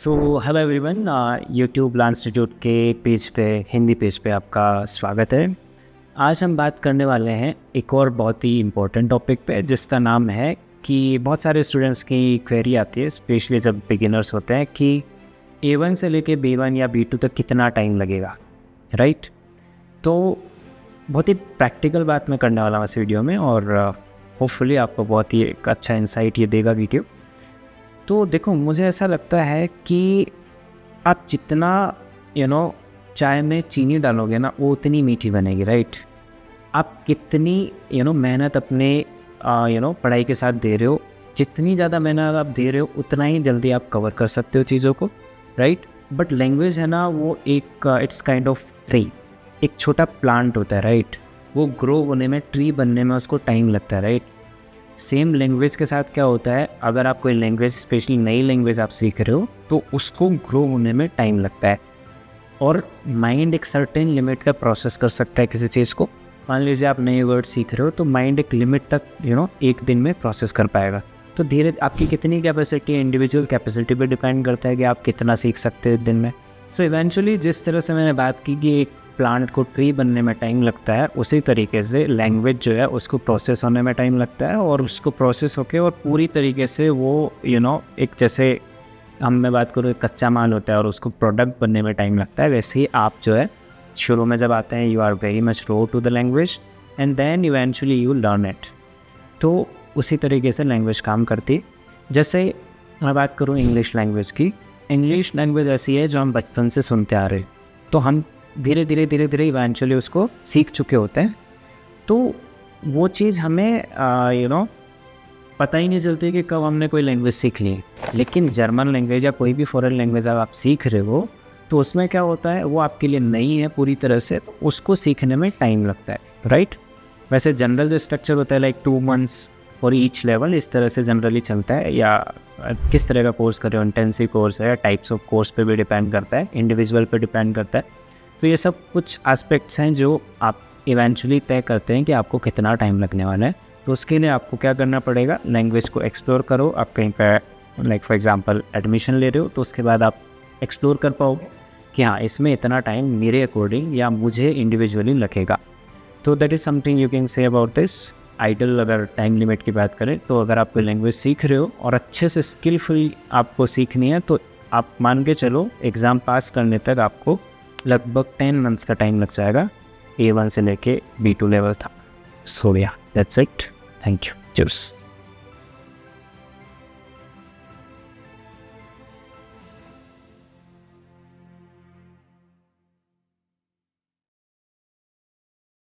So hello everyone, YouTube learn institute के page पे, Hindi page पे आपका स्वागत है। आज हम बात करने वाले हैं एक और बहुत ही इम्पोर्टेंट टॉपिक पे, जिसका नाम है कि बहुत सारे स्टूडेंट्स की क्वेरी आती है, स्पेशली जब बिगिनर्स होते हैं, कि A1 से लेके B1 या B2 तक कितना टाइम लगेगा, राइट? तो बहुत ही प्रैक्टिकल बात मैं करने वाला हूँ इस वीडियो में, और होपफुली आपको बहुत ही एक अच्छा इंसाइट ये देगा वीडियो। तो देखो, मुझे ऐसा लगता है कि आप जितना चाय में चीनी डालोगे ना, वो उतनी मीठी बनेगी, राइट? आप कितनी मेहनत अपने पढ़ाई के साथ दे रहे हो, जितनी ज़्यादा मेहनत आप दे रहे हो उतना ही जल्दी आप कवर कर सकते हो चीज़ों को, राइट? बट लैंग्वेज है ना, वो एक इट्स काइंड ऑफ ट्री, एक छोटा प्लांट होता है, राइट? वो ग्रो होने में, ट्री बनने में उसको टाइम लगता है, राइट? सेम लैंग्वेज के साथ क्या होता है, अगर आप कोई लैंग्वेज, स्पेशली नई लैंग्वेज आप सीख रहे हो, तो उसको ग्रो होने में टाइम लगता है। और माइंड एक सर्टेन लिमिट का प्रोसेस कर सकता है किसी चीज़ को। मान लीजिए आप नए वर्ड सीख रहे हो, तो माइंड एक लिमिट तक एक दिन में प्रोसेस कर पाएगा। तो धीरे आपकी कितनी कैपेसिटी, इंडिविजुअल कैपेसिटी पे डिपेंड करता है कि आप कितना सीख सकते हो दिन में। सो इवेंचुअली जिस तरह से मैंने बात की कि एक प्लांट को ट्री बनने में टाइम लगता है, उसी तरीके से लैंग्वेज जो है उसको प्रोसेस होने में टाइम लगता है, और उसको प्रोसेस होके और पूरी तरीके से वो एक, जैसे मैं बात करूँ, कच्चा माल होता है और उसको प्रोडक्ट बनने में टाइम लगता है, वैसे ही आप जो है शुरू में जब आते हैं, you are very much raw to the language and then eventually you learn it. तो उसी तरीके से लैंग्वेज काम करती है। जैसे मैं बात करूँ इंग्लिश लैंग्वेज की, इंग्लिश लैंग्वेज ऐसी है जो हम बचपन से सुनते आ रहे हैं, तो हम धीरे धीरे इवेंचुअली उसको सीख चुके होते हैं। तो वो चीज़ हमें पता ही नहीं चलती कि कब हमने कोई लैंग्वेज सीख ली। लेकिन जर्मन लैंग्वेज या कोई भी फॉरेन लैंग्वेज आप सीख रहे हो, तो उसमें क्या होता है, वो आपके लिए नई है पूरी तरह से, तो उसको सीखने में टाइम लगता है, राइट? वैसे जनरल जो स्ट्रक्चर होता है, like 2 months for each level, इस तरह से जनरली चलता है। या किस तरह का कोर्स कर रहे हो, इंटेंसिव कोर्स है या टाइप्स ऑफ कोर्स पे भी डिपेंड करता है, इंडिविजुअल पे डिपेंड करता है। तो ये सब कुछ एस्पेक्ट्स हैं जो आप इवेंचुअली तय करते हैं कि आपको कितना टाइम लगने वाला है। तो उसके लिए आपको क्या करना पड़ेगा, लैंग्वेज को एक्सप्लोर करो। आप कहीं पे लाइक फॉर एग्जांपल एडमिशन ले रहे हो, तो उसके बाद आप एक्सप्लोर कर पाओगे कि हाँ, इसमें इतना टाइम मेरे अकॉर्डिंग या मुझे इंडिविजुअली लगेगा। तो that is something you can say about this. Ideally अगर टाइम लिमिट की बात करें, तो अगर आप कोई लैंग्वेज सीख रहे हो और अच्छे से स्किलफुल आपको सीखनी है, तो आप मान के चलो एग्ज़ाम पास करने तक आपको लगभग 10 मंथ्स का टाइम लग जाएगा, A1 से लेके B2 लेवल था। सो या that's it, thank you, cheers.